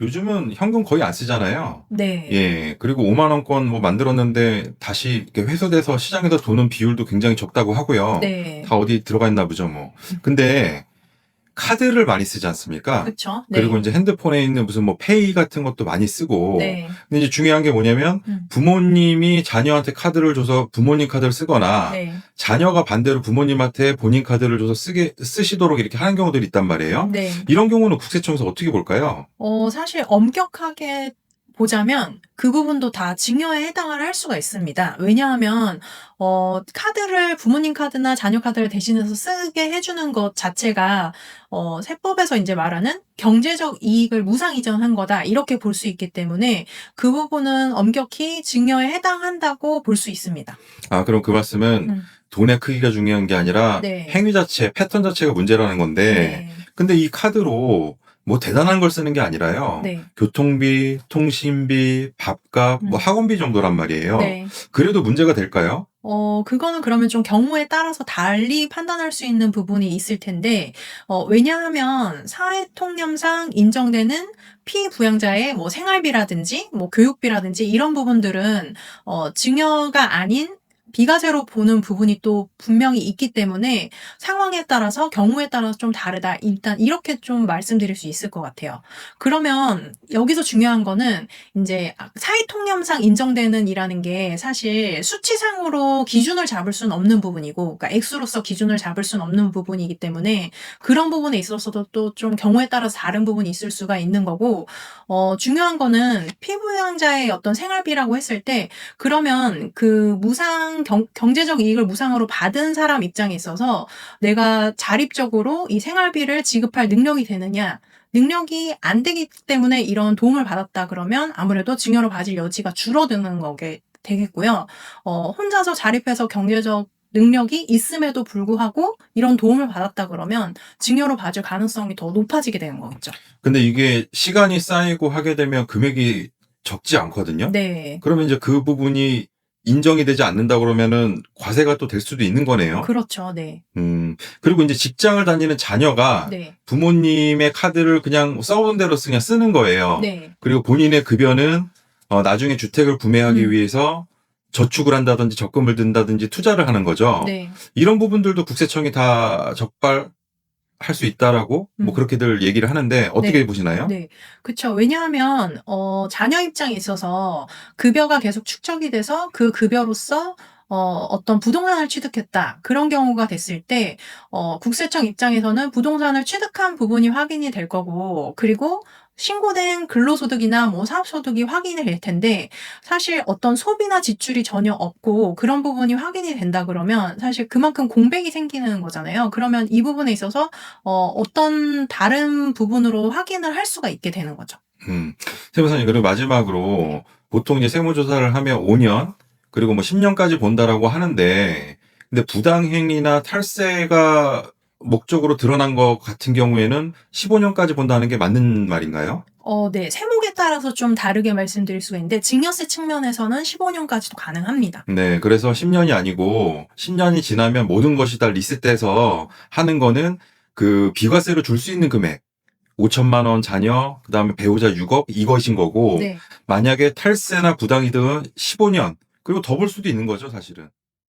요즘은 현금 거의 안 쓰잖아요. 네. 예. 그리고 5만 원권 뭐 만들었는데 다시 이렇게 회수돼서 시장에서 도는 비율도 굉장히 적다고 하고요. 네. 다 어디 들어가 있나 보죠, 뭐. 근데 카드를 많이 쓰지 않습니까? 그쵸. 그리고 네. 이제 핸드폰에 있는 무슨 뭐 페이 같은 것도 많이 쓰고. 네. 근데 이제 중요한 게 뭐냐면 음. 부모님이 자녀한테 카드를 줘서 부모님 카드를 쓰거나 네. 자녀가 반대로 부모님한테 본인 카드를 줘서 쓰시도록 이렇게 하는 경우들이 있단 말이에요. 네. 이런 경우는 국세청에서 어떻게 볼까요? 사실 엄격하게 보자면 그 부분도 다 증여에 해당을 할 수가 있습니다. 왜냐하면 카드를 부모님 카드나 자녀 카드를 대신해서 쓰게 해 주는 것 자체가 세법에서 인제 말하는 '경제적 이익을 무상 이전한 거다.' 이렇게 볼 수 있기 때문에 그 부분은 엄격히 증여에 해당한다고 볼 수 있습니다. 아, 그럼 그 말씀은 음. 돈의 크기가 중요한 게 아니라 네. 행위 자체, 패턴 자체가 문제라는 건데, 네. 근데 이 카드로 뭐 대단한 걸 쓰는 게 아니라요. 네. 교통비, 통신비, 밥값, 뭐 음. 학원비 정도란 말이에요. 네. 그래도 문제가 될까요? 그거는 그러면 좀 경우에 따라서 달리 판단할 수 있는 부분이 있을 텐데, 왜냐하면 사회통념상 인정되는 피부양자의 뭐 생활비라든지, 뭐 교육비라든지 이런 부분들은, 증여가 아닌 비과세로 보는 부분이 또 분명히 있기 때문에 상황에 따라서 경우에 따라서 좀 다르다. 일단 이렇게 좀 말씀드릴 수 있을 것 같아요. 그러면 여기서 중요한 거는 인제 사회통념상 인정되는 이라는 게 사실 수치상으로 기준을 잡을 수는 없는 부분이고, 그러니까 액수로서 기준을 잡을 수는 없는 부분이기 때문에 그런 부분에 있어서도 또 좀 경우에 따라서 다른 부분이 있을 수가 있는 거고, 중요한 거는 피부양자의 어떤 생활비라고 했을 때 그러면 그 경제적 이익을 무상으로 받은 사람 입장에 있어서 내가 자립적으로 이 생활비를 지급할 능력이 되느냐, 능력이 안 되기 때문에 이런 도움을 받았다 그러면 아무래도 증여로 받을 여지가 줄어드는 거게 되겠고요. 혼자서 자립해서 경제적 능력이 있음에도 불구하고 이런 도움을 받았다 그러면 증여로 받을 가능성이 더 높아지게 되는 거겠죠. 근데 이게 시간이 쌓이고 하게 되면 금액이 적지 않거든요. 네. 그러면 이제 그 부분이 인정이 되지 않는다 그러면은 과세가 또 될 수도 있는 거네요. 그렇죠. 네. 그리고 이제 직장을 다니는 자녀가 네. 부모님의 카드를 그냥 써온 대로 그냥 쓰는 거예요. 네. 그리고 본인의 급여는 나중에 주택을 구매하기 음. 위해서 저축을 한다든지 적금을 든다든지 투자를 하는 거죠. 네. 이런 부분들도 국세청이 다 적발할 수 있다라고 뭐 음. 그렇게들 얘기를 하는데 어떻게 네. 보시나요? 네. 그쵸. 왜냐하면 자녀 입장에 있어서 급여가 계속 축적이 돼서 그 급여로서 어떤 부동산을 취득했다. 그런 경우가 됐을 때 국세청 입장에서는 부동산을 취득한 부분이 확인이 될 거고, 그리고 신고된 근로소득이나 뭐 사업소득이 확인이 될 텐데, 사실 어떤 소비나 지출이 전혀 없고 그런 부분이 확인이 된다 그러면 사실 그만큼 공백이 생기는 거잖아요. 그러면 이 부분에 있어서 어떤 다른 부분으로 확인을 할 수가 있게 되는 거죠. 음. 세무사님, 그리고 네. 마지막으로 보통 이제 세무조사를 하면 5년, 그리고 뭐 10년까지 본다라고 하는데, 근데 부당행위나 탈세가 목적으로 드러난 것 같은 경우에는 15년까지 본다는 게 맞는 말인가요? 네. 세목에 따라서 좀 다르게 말씀드릴 수가 있는데 증여세 측면에서는 15년까지도 가능합니다. 네, 그래서 10년이 아니고 10년이 지나면 모든 것이 다 리셋돼서 하는 거는 그 비과세로 줄 수 있는 금액, 5천만 원 자녀, 그다음에 배우자 6억 이것인 거고, 네. 만약에 탈세나 부당이득은 15년, 그리고 더 볼 수도 있는 거죠, 사실은.